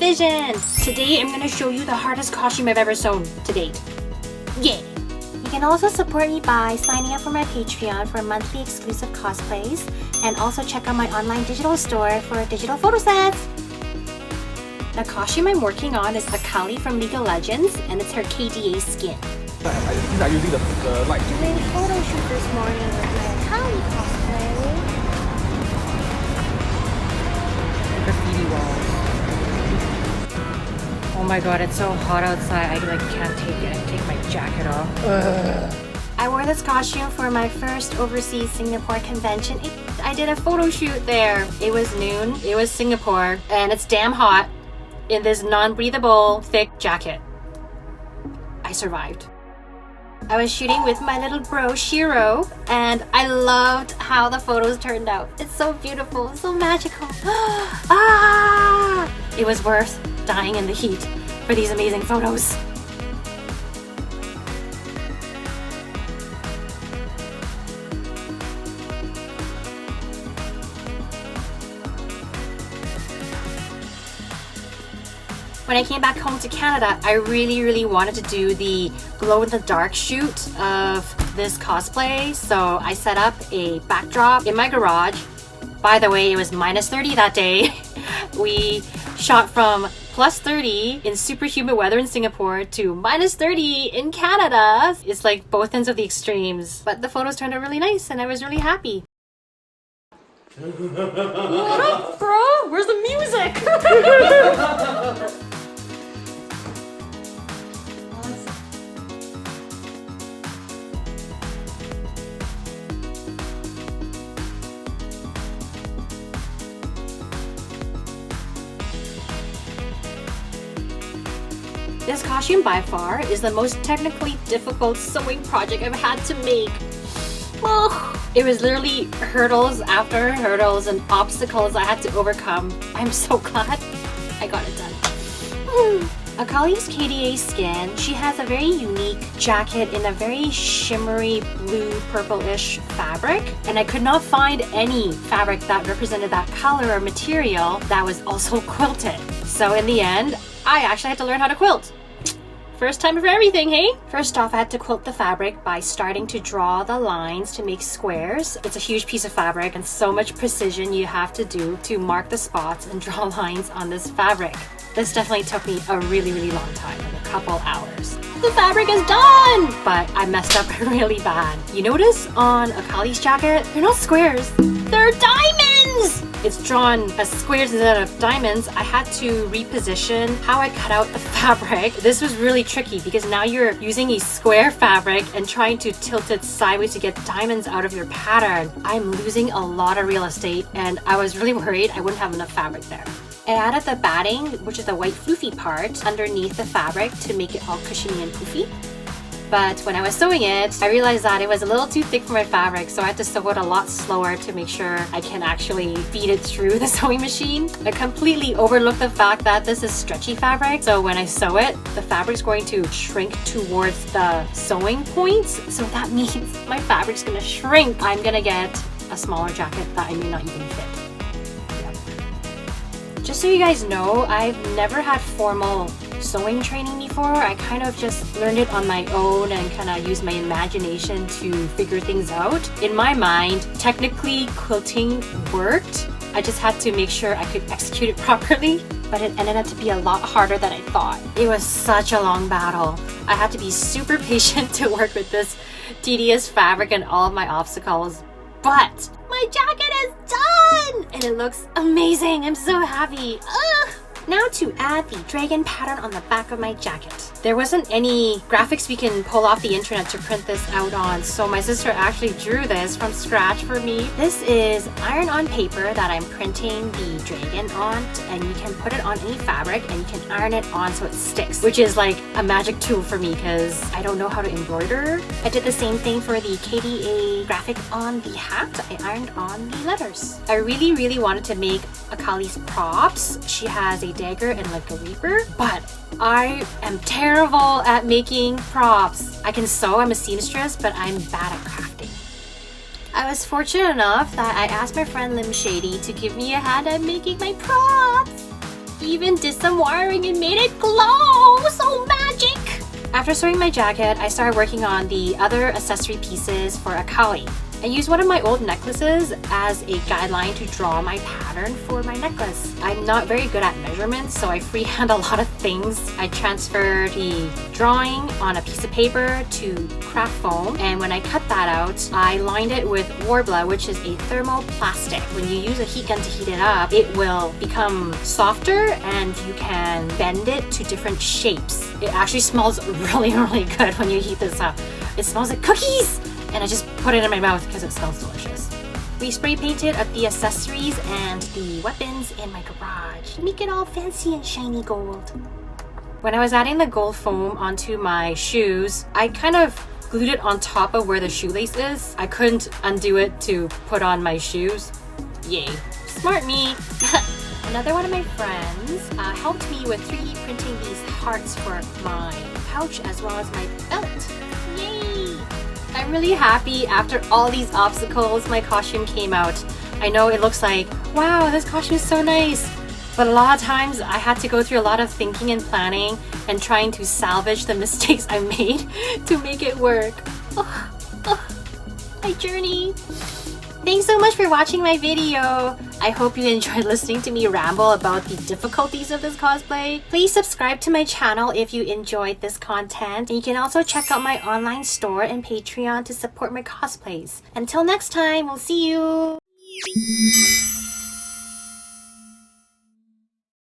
Vision. Today I'm gonna show you the hardest costume I've ever sewn to date. Yeah! You can also support me by signing up for my Patreon for monthly exclusive cosplays, and also check out my online digital store for digital photo sets. The costume I'm working on is Akali from League of Legends, and it's her KDA skin. These are using the light. Doing a photo shoot this morning with my Akali cosplay. Graffiti walls. Oh my god, it's so hot outside. I can't take it. I take my jacket off. I wore this costume for my first overseas Singapore convention. I did a photo shoot there. It was noon. It was Singapore, and it's damn hot in this non-breathable thick jacket. I survived. I was shooting with my little bro Shiro, and I loved how the photos turned out. It's so beautiful, so magical. It was worth dying in the heat for these amazing photos. When I came back home to Canada, I really wanted to do the glow-in-the-dark shoot of this cosplay. So I set up a backdrop in my garage. By the way, it was minus 30 that day. We shot from plus 30 in super humid weather in Singapore to minus 30 in Canada. It's like both ends of the extremes. But the photos turned out really nice and I was really happy. What up, bro? Where's the music? This costume by far is the most technically difficult sewing project I've had to make. Oh, it was literally hurdles after hurdles and obstacles I had to overcome. I'm so glad I got it done. Akali's KDA skin, she has a very unique jacket in a very shimmery blue purplish fabric, and I could not find any fabric that represented that color or material that was also quilted. So in the end, I actually had to learn how to quilt. First time for everything, hey? First off, I had to quilt the fabric by starting to draw the lines to make squares. It's a huge piece of fabric and so much precision you have to do to mark the spots and draw lines on this fabric. This definitely took me a really long time, like a couple hours. The fabric is done! But I messed up really bad. You notice on Akali's jacket, they're not squares, they're diamonds! It's drawn as squares instead of diamonds. I had to reposition how I cut out the fabric. This was really tricky because now you're using a square fabric and trying to tilt it sideways to get diamonds out of your pattern. I'm losing a lot of real estate and I was really worried I wouldn't have enough fabric there. I added the batting, which is the white floofy part, underneath the fabric to make it all cushiony and poofy. But when I was sewing it, I realized that it was a little too thick for my fabric, so I had to sew it a lot slower to make sure I can actually feed it through the sewing machine. I completely overlooked the fact that this is stretchy fabric, so when I sew it, the fabric's going to shrink towards the sewing points, so that means my fabric's gonna shrink. I'm gonna get a smaller jacket that I may not even fit. Just so you guys know, I've never had formal sewing training before. I kind of just learned it on my own and kind of used my imagination to figure things out. In my mind, technically quilting worked. I just had to make sure I could execute it properly, but it ended up to be a lot harder than I thought. It was such a long battle. I had to be super patient to work with this tedious fabric and all of my obstacles, but my jacket is done! And it looks amazing. I'm so happy. Ugh. Now to add the dragon pattern on the back of my jacket. There wasn't any graphics we can pull off the internet to print this out on, so my sister actually drew this from scratch for me. This is iron-on paper that I'm printing the dragon on, and you can put it on any fabric and you can iron it on so it sticks, which is like a magic tool for me because I don't know how to embroider. I did the same thing for the KDA graphic on the hat. I ironed on the letters. I really wanted to make Akali's props. She has a dagger and like a reaper, but I am terrible at making props. I can sew, I'm a seamstress, but I'm bad at crafting. I was fortunate enough that I asked my friend Lim Shady to give me a hand at making my props. even did some wiring and made it glow! So magic! After sewing my jacket, I started working on the other accessory pieces for Akali. I used one of my old necklaces as a guideline to draw my pattern for my necklace. I'm not very good at measurements, so I freehand a lot of things. I transferred the drawing on a piece of paper to craft foam, and when I cut that out, I lined it with Worbla, which is a thermoplastic. When you use a heat gun to heat it up, it will become softer and you can bend it to different shapes. It actually smells really, really good when you heat this up. It smells like cookies! And I just put it in my mouth because it smells delicious. We spray painted up the accessories and the weapons in my garage. Make it all fancy and shiny gold. When I was adding the gold foam onto my shoes, I kind of glued it on top of where the shoelace is. I couldn't undo it to put on my shoes. Yay. Smart me! Another one of my friends helped me with 3D printing these hearts for my pouch as well as my belt. Yay! I'm really happy after all these obstacles my costume came out. I know it looks like, wow, this costume is so nice. But a lot of times I had to go through a lot of thinking and planning and trying to salvage the mistakes I made to make it work. My journey. Thanks so much for watching my video. I hope you enjoyed listening to me ramble about the difficulties of this cosplay. Please subscribe to my channel if you enjoyed this content. And you can also check out my online store and Patreon to support my cosplays. Until next time, we'll see you.